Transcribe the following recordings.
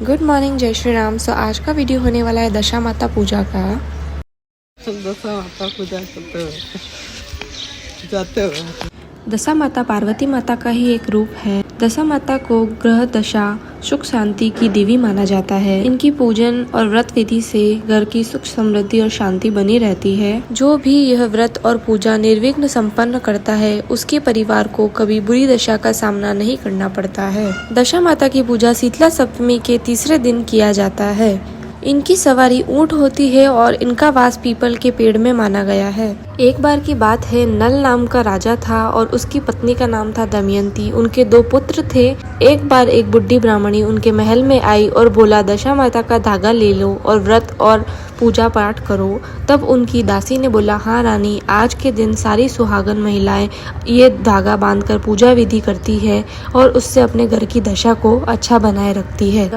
Good morning, जय श्री राम। सो आज का वीडियो होने वाला है दशा माता पूजा का। दशा माता पूजा करते हुए जाते हुए दशा माता पार्वती माता का ही एक रूप है। दशा माता को ग्रह दशा सुख शांति की देवी माना जाता है। इनकी पूजन और व्रत विधि से घर की सुख समृद्धि और शांति बनी रहती है। जो भी यह व्रत और पूजा निर्विघ्न संपन्न करता है उसके परिवार को कभी बुरी दशा का सामना नहीं करना पड़ता है। दशा माता की पूजा शीतला सप्तमी के तीसरे दिन किया जाता है। इनकी सवारी ऊंट होती है और इनका वास पीपल के पेड़ में माना गया है। एक बार की बात है, नल नाम का राजा था और उसकी पत्नी का नाम था दमयंती। उनके 2 पुत्र थे। एक बार एक बुढ़ी ब्राह्मणी उनके महल में आई और बोला, दशा माता का धागा ले लो और व्रत और पूजा पाठ करो। तब उनकी दासी ने बोला, हाँ रानी, आज के दिन सारी सुहागन महिलाएं ये धागा बांधकर पूजा विधि करती है और उससे अपने घर की दशा को अच्छा बनाए रखती है।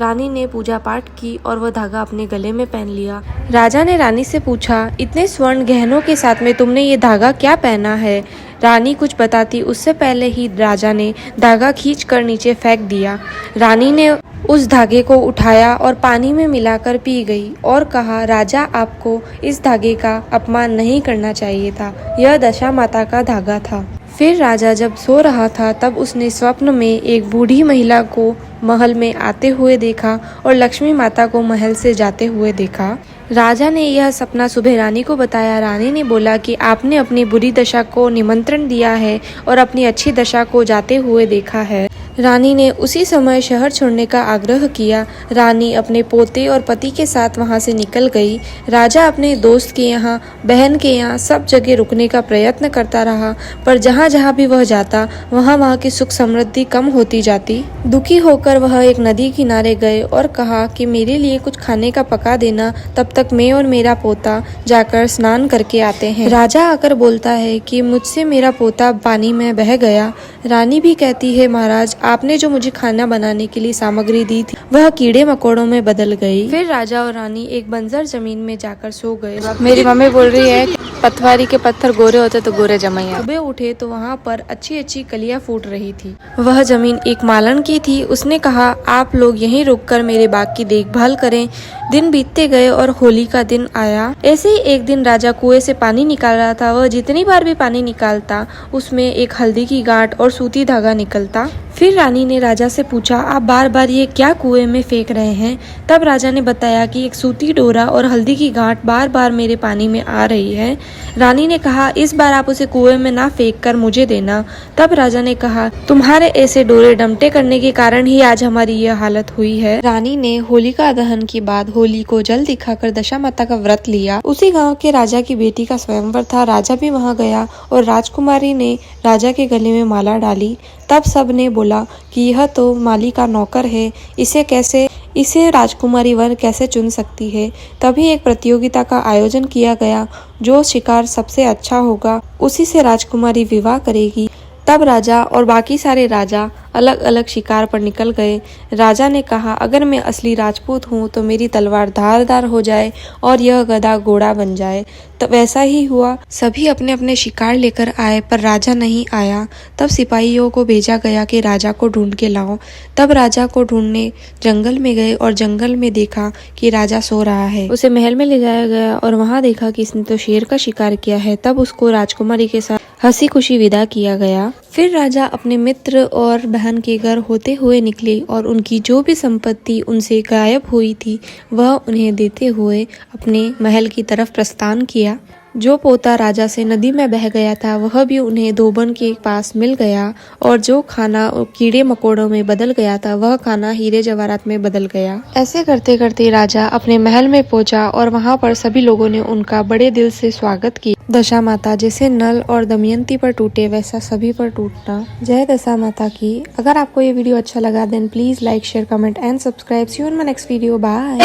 रानी ने पूजा पाठ की और वह धागा अपने गले में पहन लिया। राजा ने रानी से पूछा, इतने स्वर्ण गहनों के साथ में तुमने ये धागा क्या पहना है? रानी कुछ बताती उससे पहले ही राजा ने धागा खींचकर नीचे फेंक दिया। रानी ने उस धागे को उठाया और पानी में मिलाकर पी गई और कहा, राजा, आपको इस धागे का अपमान नहीं करना चाहिए था। यह दशा माता का धागा था। फिर राजा जब सो रहा था तब उसने स्वप्न में एक बूढ़ी महिला को महल में आते हुए देखा और लक्ष्मी माता को महल से जाते हुए देखा। राजा ने यह सपना सुबह रानी को बताया। रानी ने बोला कि आपने अपनी बुरी दशा को निमंत्रण दिया है और अपनी अच्छी दशा को जाते हुए देखा है। रानी ने उसी समय शहर छोड़ने का आग्रह किया। रानी अपने पोते और पति के साथ वहां से निकल गई। राजा अपने दोस्त के यहाँ, बहन के यहाँ सब जगह रुकने का प्रयत्न करता रहा, पर जहाँ जहाँ भी वह जाता वहाँ की सुख समृद्धि कम होती जाती। दुखी होकर वह एक नदी किनारे गए और कहा कि मेरे लिए कुछ खाने का पका देना, तब तक मैं और मेरा पोता जाकर स्नान करके आते हैं। राजा आकर बोलता है कि मुझसे मेरा पोता पानी में बह गया। रानी भी कहती है, महाराज, आपने जो मुझे खाना बनाने के लिए सामग्री दी थी वह कीड़े मकोड़ों में बदल गई। फिर राजा और रानी एक बंजर जमीन में जाकर सो गए। मेरी मम्मी बोल रही है पथवारी के पत्थर गोरे होते तो गोरे जमाइया। सुबह उठे तो वहाँ पर अच्छी अच्छी कलियां फूट रही थी। वह जमीन एक मालन की थी। उसने कहा, आप लोग यहीं रुककर मेरे बाग की देखभाल करें। दिन बीतते गए और होली का दिन आया। ऐसे ही एक दिन राजा कुएं से पानी निकाल रहा था। वह जितनी बार भी पानी निकालता उसमें एक हल्दी की गांठ और सूती धागा निकलता। फिर रानी ने राजा से पूछा, आप बार बार ये क्या कुएं में फेंक रहे हैं? तब राजा ने बताया कि एक सूती डोरा और हल्दी की गांठ बार बार मेरे पानी में आ रही है। रानी ने कहा, इस बार आप उसे कुएं में ना फेंक कर मुझे देना। तब राजा ने कहा, तुम्हारे ऐसे डोरे डमटे करने के कारण ही आज हमारी यह हालत हुई है। रानी ने होलिका दहन के बाद होली को जल दिखाकर दशा माता का व्रत लिया। उसी गाँव के राजा की बेटी का स्वयंवर था। राजा भी वहाँ गया और राजकुमारी ने राजा के गले में माला डाली। तब सब ने बोला कि यह तो माली का नौकर है, इसे राजकुमारी वर कैसे चुन सकती है। तभी एक प्रतियोगिता का आयोजन किया गया। जो शिकार सबसे अच्छा होगा उसी से राजकुमारी विवाह करेगी। तब राजा और बाकी सारे राजा अलग अलग शिकार पर निकल गए। राजा ने कहा, अगर मैं असली राजपूत हूँ तो मेरी तलवार धारदार हो जाए और यह गधा घोड़ा बन जाए। तो वैसा ही हुआ। सभी अपने अपने शिकार लेकर आए पर राजा नहीं आया। तब सिपाहियों को भेजा गया कि राजा को ढूंढ के लाओ। तब राजा को ढूंढने जंगल में गए और जंगल में देखा कि राजा सो रहा है। उसे महल में ले जाया गया और वहाँ देखा कि इसने तो शेर का शिकार किया है। तब उसको राजकुमारी के साथ हंसी खुशी विदा किया गया। फिर राजा अपने मित्र और बहन के घर होते हुए निकले और उनकी जो भी संपत्ति उनसे गायब हुई थी वह उन्हें देते हुए अपने महल की तरफ प्रस्थान किया। जो पोता राजा से नदी में बह गया था वह भी उन्हें धोबन के पास मिल गया और जो खाना कीड़े मकोड़ों में बदल गया था वह खाना हीरे जवाहरात में बदल गया। ऐसे करते करते राजा अपने महल में पहुंचा और वहां पर सभी लोगों ने उनका बड़े दिल से स्वागत किया। दशा माता जैसे नल और दमयंती पर टूटे वैसा सभी पर टूटना। जय दशा माता की। अगर आपको ये वीडियो अच्छा लगा then please like, share, comment and subscribe. See you in my next video. Bye.